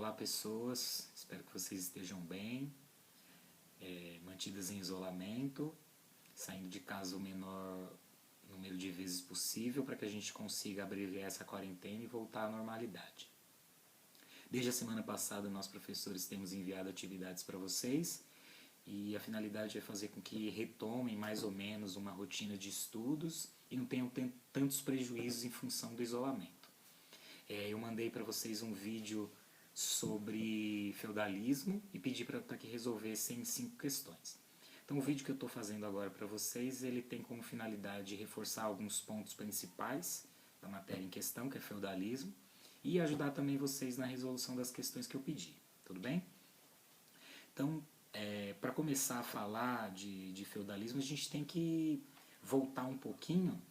Olá pessoas, espero que vocês estejam bem, mantidas em isolamento, saindo de casa o menor número de vezes possível para que a gente consiga abreviar essa quarentena e voltar à normalidade. Desde a semana passada nós professores temos enviado atividades para vocês e a finalidade é fazer com que retomem mais ou menos uma rotina de estudos e não tenham tantos prejuízos em função do isolamento. Eu mandei para vocês um vídeo sobre feudalismo e pedi para que resolvessem 5 questões. Então o vídeo que eu estou fazendo agora para vocês, ele tem como finalidade reforçar alguns pontos principais da matéria em questão, que é feudalismo, e ajudar também vocês na resolução das questões que eu pedi, tudo bem? Então, para começar a falar de feudalismo, a gente tem que voltar um pouquinho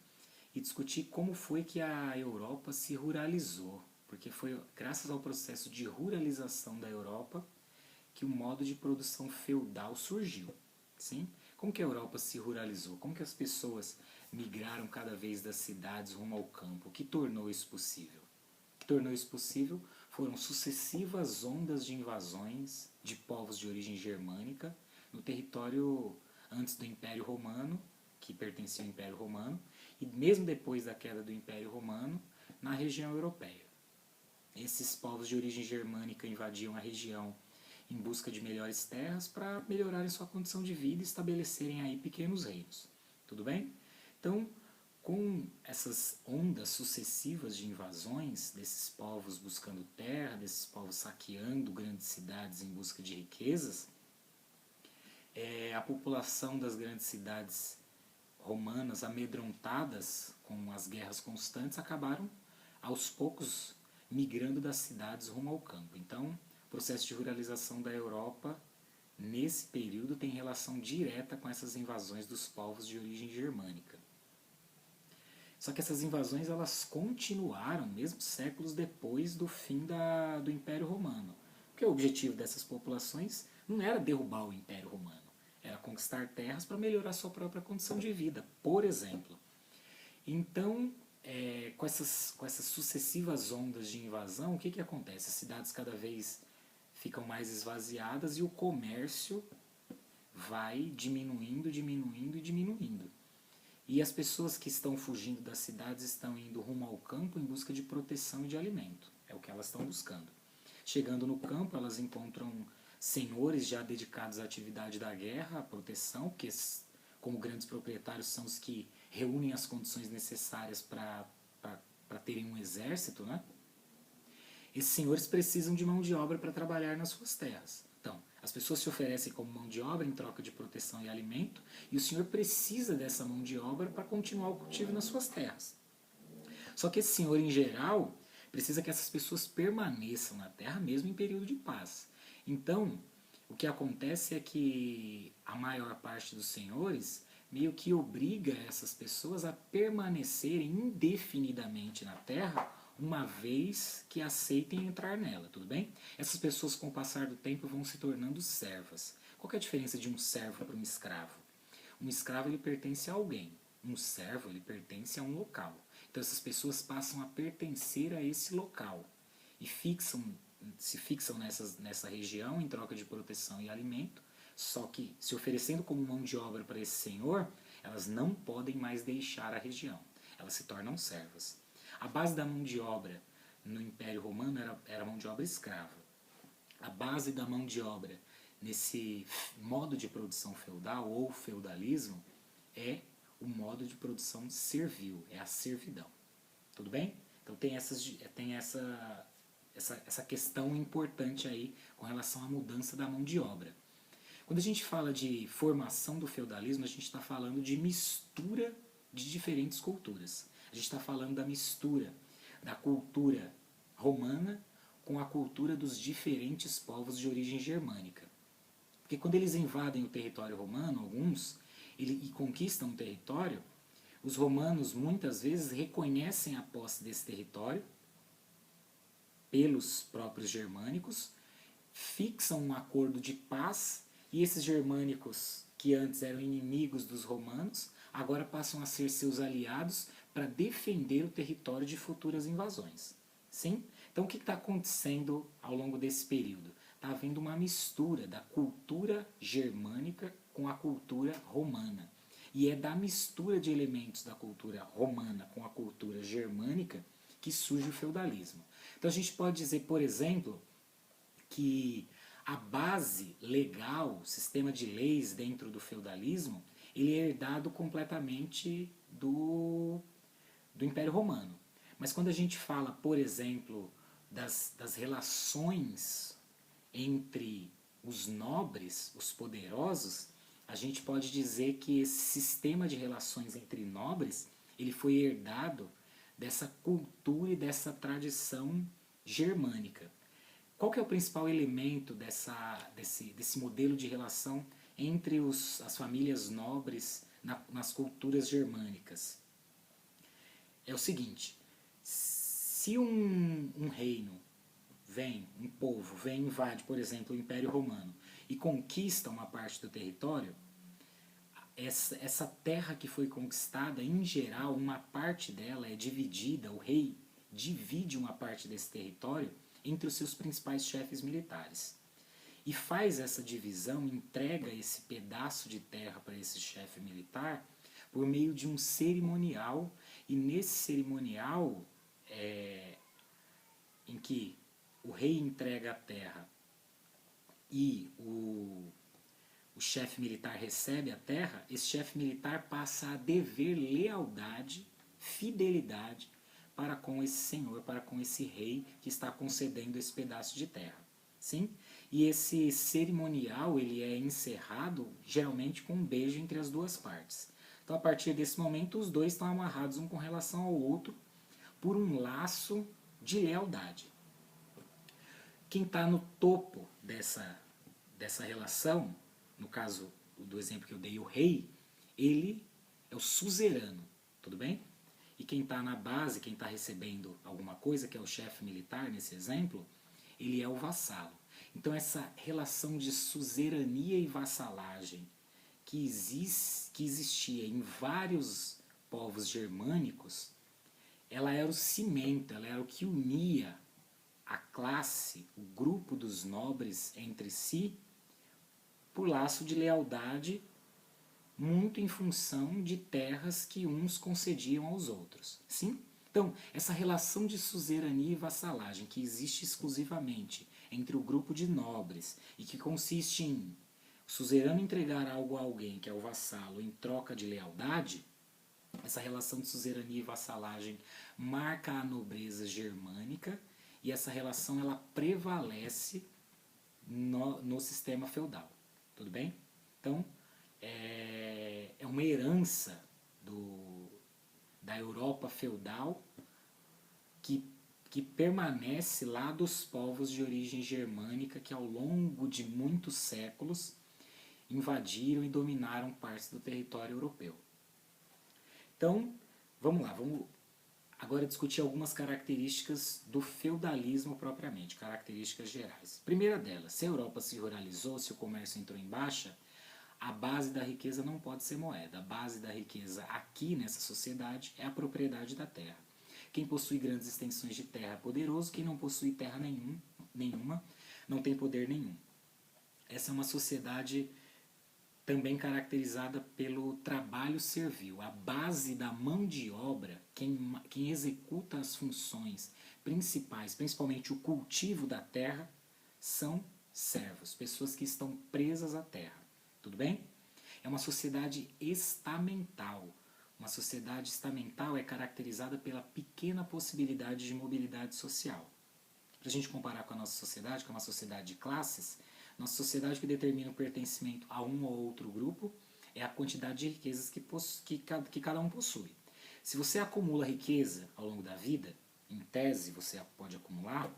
e discutir como foi que a Europa se ruralizou, porque foi graças ao processo de ruralização da Europa que o modo de produção feudal surgiu. Sim? Como que a Europa se ruralizou? Como que as pessoas migraram cada vez das cidades rumo ao campo? O que tornou isso possível? O que tornou isso possível foram sucessivas ondas de invasões de povos de origem germânica no território antes do Império Romano, que pertencia ao Império Romano, e mesmo depois da queda do Império Romano, na região europeia. Esses povos de origem germânica invadiam a região em busca de melhores terras para melhorarem sua condição de vida e estabelecerem aí pequenos reinos. Tudo bem? Então, com essas ondas sucessivas de invasões desses povos buscando terra, desses povos saqueando grandes cidades em busca de riquezas, a população das grandes cidades romanas, amedrontadas com as guerras constantes, acabaram aos poucos migrando das cidades rumo ao campo. Então, o processo de ruralização da Europa nesse período tem relação direta com essas invasões dos povos de origem germânica. Só que essas invasões elas continuaram mesmo séculos depois do fim do Império Romano. Porque o objetivo dessas populações não era derrubar o Império Romano, era conquistar terras para melhorar sua própria condição de vida, por exemplo. Então, com essas sucessivas ondas de invasão, o que acontece? As cidades cada vez ficam mais esvaziadas e o comércio vai diminuindo, diminuindo e diminuindo. E as pessoas que estão fugindo das cidades estão indo rumo ao campo em busca de proteção e de alimento. É o que elas estão buscando. Chegando no campo, elas encontram senhores já dedicados à atividade da guerra, à proteção, porque como grandes proprietários são os que reúnem as condições necessárias para terem um exército, né? Esses senhores precisam de mão de obra para trabalhar nas suas terras. Então, as pessoas se oferecem como mão de obra em troca de proteção e alimento, e o senhor precisa dessa mão de obra para continuar o cultivo nas suas terras. Só que esse senhor, em geral, precisa que essas pessoas permaneçam na terra mesmo em período de paz. Então, o que acontece é que a maior parte dos senhores meio que obriga essas pessoas a permanecerem indefinidamente na terra uma vez que aceitem entrar nela, tudo bem? Essas pessoas com o passar do tempo vão se tornando servas. Qual que é a diferença de um servo para um escravo? Um escravo ele pertence a alguém, um servo ele pertence a um local. Então essas pessoas passam a pertencer a esse local e se fixam nessa região em troca de proteção e alimento, só que se oferecendo como mão de obra para esse senhor, elas não podem mais deixar a região, elas se tornam servas. A base da mão de obra no Império Romano era a mão de obra escrava. A base da mão de obra nesse modo de produção feudal ou feudalismo é o modo de produção servil, é a servidão. Tudo bem? Então tem essa questão importante aí com relação à mudança da mão de obra. Quando a gente fala de formação do feudalismo, a gente está falando de mistura de diferentes culturas. A gente está falando da mistura da cultura romana com a cultura dos diferentes povos de origem germânica. Porque quando eles invadem o território romano, alguns, e conquistam o território, os romanos muitas vezes reconhecem a posse desse território pelos próprios germânicos, fixam um acordo de paz e esses germânicos que antes eram inimigos dos romanos, agora passam a ser seus aliados para defender o território de futuras invasões. Sim? Então o que está acontecendo ao longo desse período? Está havendo uma mistura da cultura germânica com a cultura romana. E é da mistura de elementos da cultura romana com a cultura germânica que surge o feudalismo. Então a gente pode dizer, por exemplo, que a base legal, o sistema de leis dentro do feudalismo, ele é herdado completamente do Império Romano. Mas quando a gente fala, por exemplo, das relações entre os nobres, os poderosos, a gente pode dizer que esse sistema de relações entre nobres, ele foi herdado dessa cultura e dessa tradição germânica. Qual que é o principal elemento desse modelo de relação entre as famílias nobres nas culturas germânicas? É o seguinte, se um reino vem, um povo vem e invade, por exemplo, o Império Romano e conquista uma parte do território, essa terra que foi conquistada, em geral, uma parte dela é dividida, o rei divide uma parte desse território entre os seus principais chefes militares. E faz essa divisão, entrega esse pedaço de terra para esse chefe militar por meio de um cerimonial, e nesse cerimonial em que o rei entrega a terra e o chefe militar recebe a terra, esse chefe militar passa a dever lealdade, fidelidade para com esse senhor, para com esse rei que está concedendo esse pedaço de terra. Sim? E esse cerimonial ele é encerrado geralmente com um beijo entre as duas partes. Então a partir desse momento os dois estão amarrados um com relação ao outro por um laço de lealdade. Quem está no topo dessa relação, no caso do exemplo que eu dei, o rei, ele é o suzerano, tudo bem? E quem está na base, quem está recebendo alguma coisa, que é o chefe militar nesse exemplo, ele é o vassalo. Então essa relação de suzerania e vassalagem que existia em vários povos germânicos, ela era o cimento, ela era o que unia a classe, o grupo dos nobres entre si, por laço de lealdade, muito em função de terras que uns concediam aos outros. Sim? Então, essa relação de suzerania e vassalagem que existe exclusivamente entre o grupo de nobres e que consiste em o suzerano entregar algo a alguém, que é o vassalo, em troca de lealdade, essa relação de suzerania e vassalagem marca a nobreza germânica e essa relação ela prevalece no sistema feudal. Tudo bem? Então, é uma herança da Europa feudal que permanece lá dos povos de origem germânica que ao longo de muitos séculos invadiram e dominaram partes do território europeu. Então, vamos lá, vamos agora discutir algumas características do feudalismo propriamente, características gerais. Primeira delas, se a Europa se ruralizou, se o comércio entrou em baixa, a base da riqueza não pode ser moeda. A base da riqueza aqui nessa sociedade é a propriedade da terra. Quem possui grandes extensões de terra é poderoso, quem não possui terra nenhuma não tem poder nenhum. Essa é uma sociedade também caracterizada pelo trabalho servil. A base da mão de obra, quem executa as funções principais, principalmente o cultivo da terra, são servos, pessoas que estão presas à terra. Tudo bem? É uma sociedade estamental. Uma sociedade estamental é caracterizada pela pequena possibilidade de mobilidade social. Para a gente comparar com a nossa sociedade, que é uma sociedade de classes, nossa sociedade que determina o pertencimento a um ou outro grupo é a quantidade de riquezas que cada um possui. Se você acumula riqueza ao longo da vida, em tese você pode acumular,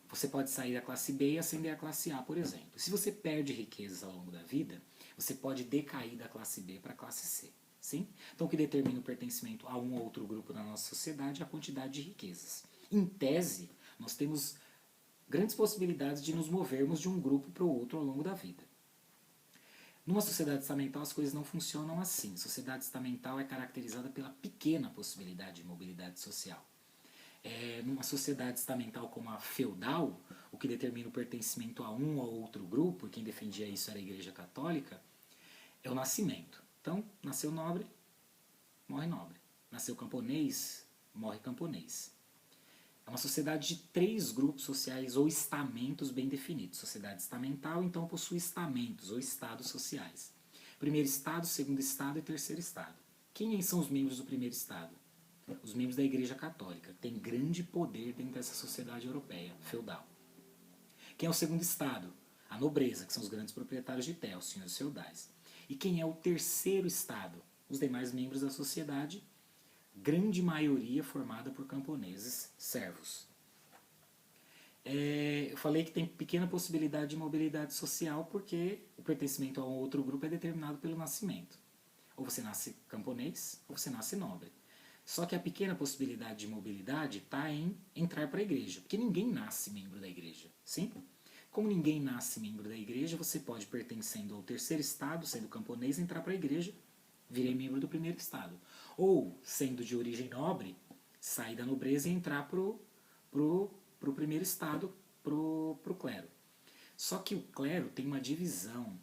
você pode sair da classe B e ascender à classe A, por exemplo. Se você perde riquezas ao longo da vida, você pode decair da classe B para a classe C. Sim? Então o que determina o pertencimento a um ou outro grupo na nossa sociedade é a quantidade de riquezas. Em tese, nós temos grandes possibilidades de nos movermos de um grupo para o outro ao longo da vida. Numa sociedade estamental as coisas não funcionam assim. A sociedade estamental é caracterizada pela pequena possibilidade de mobilidade social. Numa sociedade estamental como a feudal, o que determina o pertencimento a um ou outro grupo, e quem defendia isso era a Igreja Católica, é o nascimento. Então, nasceu nobre, morre nobre. Nasceu camponês, morre camponês. É uma sociedade de 3 grupos sociais ou estamentos bem definidos. Sociedade estamental, então, possui estamentos ou estados sociais. Primeiro estado, segundo estado e terceiro estado. Quem são os membros do primeiro estado? Os membros da Igreja Católica, que tem grande poder dentro dessa sociedade europeia, feudal. Quem é o segundo estado? A nobreza, que são os grandes proprietários de terra, os senhores feudais. E quem é o terceiro estado? Os demais membros da sociedade, grande maioria formada por camponeses servos. Eu falei que tem pequena possibilidade de mobilidade social porque o pertencimento a um outro grupo é determinado pelo nascimento. Ou você nasce camponês, ou você nasce nobre. Só que a pequena possibilidade de mobilidade está em entrar para a igreja, porque ninguém nasce membro da igreja, sim? Como ninguém nasce membro da igreja, você pode, pertencendo ao terceiro estado, sendo camponês, entrar para a igreja, virei membro do primeiro estado. Ou, sendo de origem nobre, sair da nobreza e entrar pro primeiro estado, pro clero. Só que o clero tem uma divisão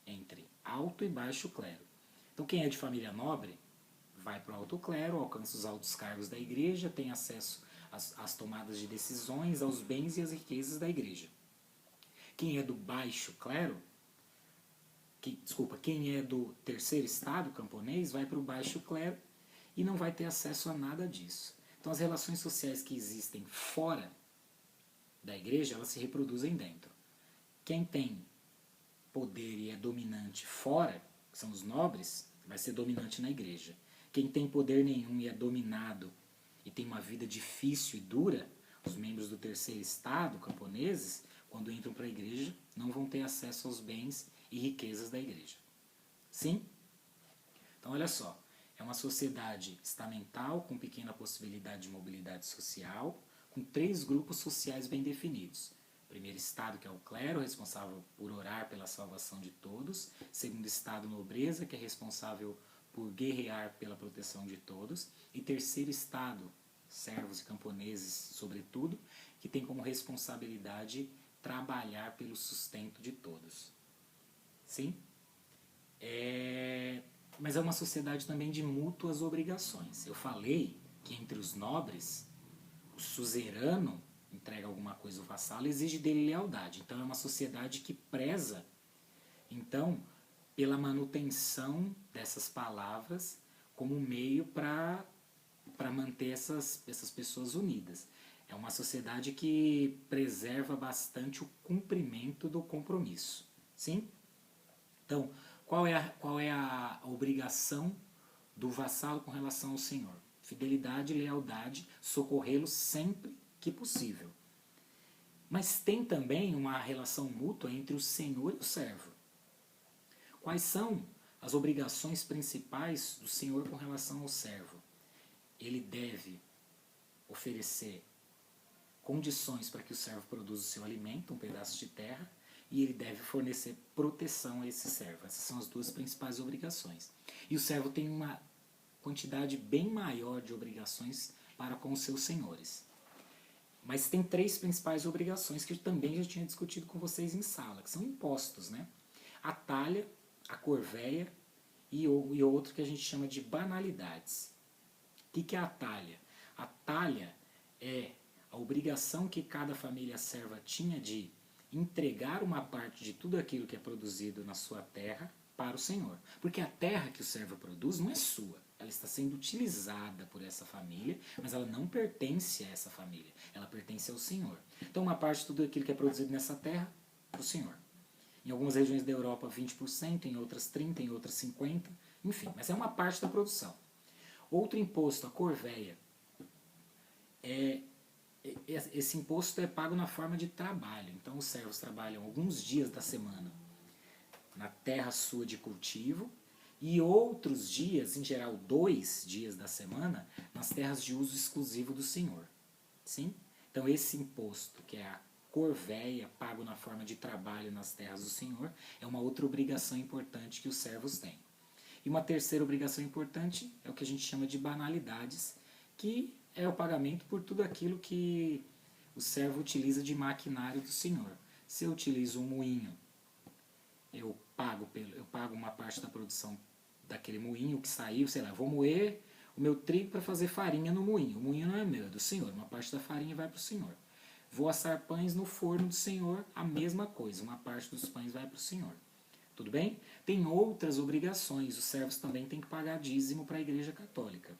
entre alto e baixo clero. Então quem é de família nobre vai para o alto clero, alcança os altos cargos da igreja, tem acesso às tomadas de decisões, aos bens e às riquezas da igreja. Quem é do baixo clero, quem é do terceiro estado camponês vai para o baixo clero e não vai ter acesso a nada disso. Então as relações sociais que existem fora da igreja, elas se reproduzem dentro. Quem tem poder e é dominante fora, que são os nobres, vai ser dominante na igreja. Quem tem poder nenhum e é dominado e tem uma vida difícil e dura, os membros do terceiro estado, camponeses, quando entram para a igreja, não vão ter acesso aos bens e riquezas da igreja. Sim? Então, olha só. É uma sociedade estamental, com pequena possibilidade de mobilidade social, com 3 grupos sociais bem definidos. Primeiro estado, que é o clero, responsável por orar pela salvação de todos. Segundo estado, nobreza, que é responsável por guerrear pela proteção de todos. E terceiro estado, servos e camponeses, sobretudo, que tem como responsabilidade trabalhar pelo sustento de todos. Sim? Mas é uma sociedade também de mútuas obrigações. Eu falei que entre os nobres, o suzerano entrega alguma coisa ao vassalo e exige dele lealdade. Então é uma sociedade que preza, então, pela manutenção dessas palavras como meio para manter essas pessoas unidas. É uma sociedade que preserva bastante o cumprimento do compromisso. Sim? Então, qual é a obrigação do vassalo com relação ao senhor? Fidelidade, lealdade, socorrê-lo sempre que possível. Mas tem também uma relação mútua entre o senhor e o servo. Quais são as obrigações principais do senhor com relação ao servo? Ele deve oferecer condições para que o servo produza o seu alimento, um pedaço de terra, e ele deve fornecer proteção a esse servo. Essas são as 2 principais obrigações. E o servo tem uma quantidade bem maior de obrigações para com os seus senhores. Mas tem 3 principais obrigações que eu também já tinha discutido com vocês em sala, que são impostos, né? A talha, a corvéia e outro que a gente chama de banalidades. O que é a talha? A talha é a obrigação que cada família serva tinha de entregar uma parte de tudo aquilo que é produzido na sua terra para o senhor. Porque a terra que o servo produz não é sua. Ela está sendo utilizada por essa família, mas ela não pertence a essa família. Ela pertence ao senhor. Então uma parte de tudo aquilo que é produzido nessa terra, para o senhor. Em algumas regiões da Europa 20%, em outras 30%, em outras 50%, enfim, mas é uma parte da produção. Outro imposto, a corvéia. Esse imposto é pago na forma de trabalho. Então os servos trabalham alguns dias da semana na terra sua de cultivo e outros dias, em geral 2 dias da semana, nas terras de uso exclusivo do senhor. Sim? Então esse imposto, que é a corvéia, pago na forma de trabalho nas terras do senhor, é uma outra obrigação importante que os servos têm. E uma terceira obrigação importante é o que a gente chama de banalidades, que É o pagamento por tudo aquilo que o servo utiliza de maquinário do Senhor. Se eu utilizo um moinho, eu pago uma parte da produção daquele moinho que saiu, sei lá, vou moer o meu trigo para fazer farinha no moinho. O moinho não é meu, é do Senhor. Uma parte da farinha vai para o Senhor. Vou assar pães no forno do Senhor, a mesma coisa. Uma parte dos pães vai para o Senhor. Tudo bem? Tem outras obrigações. Os servos também têm que pagar dízimo para a Igreja Católica.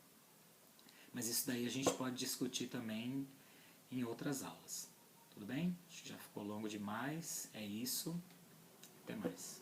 Mas isso daí a gente pode discutir também em outras aulas. Tudo bem? Acho que já ficou longo demais. É isso. Até mais.